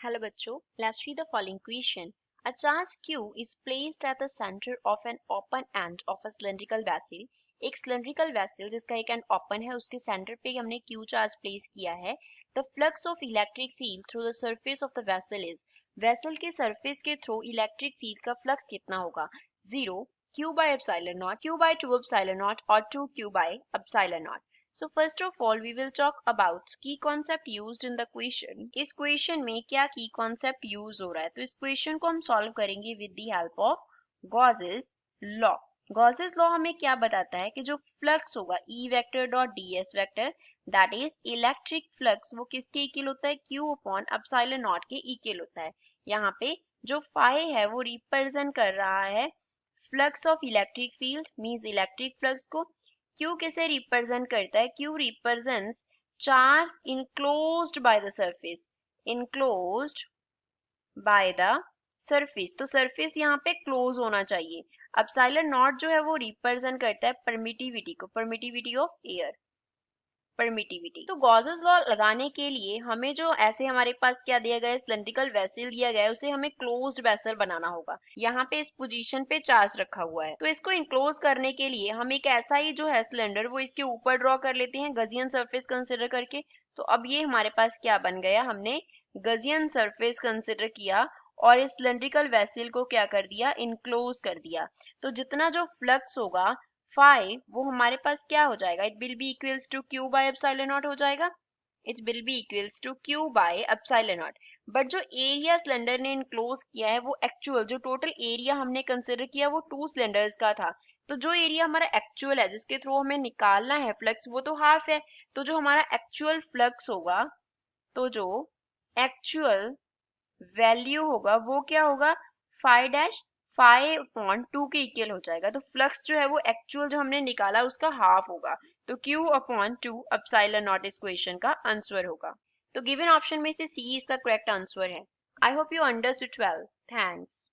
Hello bachcho, let's read the following question. A charge Q is placed at the center of an open end of a cylindrical vessel. एक cylindrical vessel जिसका एक end open है उसके center पे हमने Q charge place किया है. The flux of electric field through the surface of the vessel is. Vessel के surface के through electric field का flux कितना होगा? 0, Q by epsilon naught, Q by 2 epsilon naught or 2Q by epsilon naught. So first of all we will talk about key concept used in the question. इस question में क्या key concept use हो रहा है तो इस question को हम solve करेंगे with the help of Gauss's law. Gauss's law हमें क्या बताता है कि जो flux होगा E vector dot ds vector that is electric flux वो किसके इक्वल होता है Q upon epsilon naught के इक्वल होता है. यहाँ पे जो phi है वो represent कर रहा है flux of electric field means electric flux को. Q किसे रिप्रेजेंट करता है Q represents charge enclosed by the surface enclosed by the surface तो सरफेस यहाँ पे क्लोज होना चाहिए. एप्सिलॉन नॉट जो है वो रिप्रेजेंट करता है परमिटिविटी को परमिटिविटी ऑफ एयर परमिटिविटी. तो गॉसेस लॉ लगाने के लिए हमें जो ऐसे हमारे पास क्या दिया गया है सिलिंड्रिकल वेसल दिया गया है उसे हमें क्लोज्ड वेसल बनाना होगा. यहाँ पे इस पोजीशन पे चार्ज रखा हुआ है तो इसको इनक्लोज करने के लिए हम एक ऐसा ही जो है सिलेंडर वो इसके ऊपर ड्रॉ कर लेते हैं गजियन सरफेस कंसिडर करके. तो अब ये हमारे पास क्या बन गया हमने गजियन सरफेस कंसिडर किया और इस सिलिंड्रिकल वेसल को क्या कर दिया इनक्लोज कर दिया. तो जितना जो फ्लक्स होगा 5 वो हमारे पास क्या हो जाएगा it will be equals to Q by epsilon naught हो जाएगा. It will be equals to Q by epsilon naught. But जो एरिया सिलेंडर ने इनक्लोज किया है वो एक्चुअल जो टोटल एरिया हमने कंसिडर किया वो 2 सिलेंडर्स का था. तो जो एरिया हमारा एक्चुअल है जिसके थ्रू हमें निकालना है फ्लक्स वो तो हाफ है. तो जो हमारा एक्चुअल फ्लक्स होगा तो जो एक्चुअल वैल्यू होगा वो क्या होगा 5-5/2 के इक्वल हो जाएगा. तो फ्लक्स जो है वो एक्चुअल जो हमने निकाला उसका हाफ होगा. तो Q/2 एप्सिलॉन नॉट इस क्वेश्चन का आंसर होगा. तो गिवन ऑप्शन में से सी इसका करेक्ट आंसर है. I hope you understood well. Thanks.